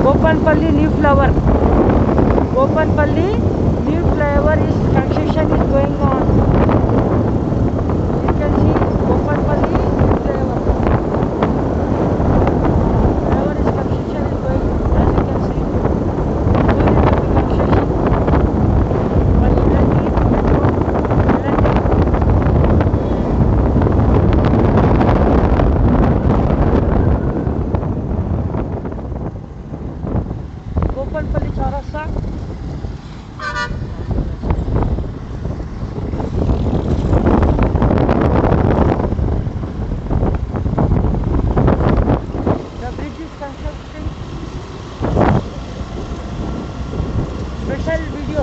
Gopannapally new flower. Gopannapally new flower is construction is going on. You can see Gopannapally new flower. Flower is construction is going. As you can see, soon it will be construction. By electric, metro, electric. Gopannapally Chaurasta. The bridge is constructing. Special video.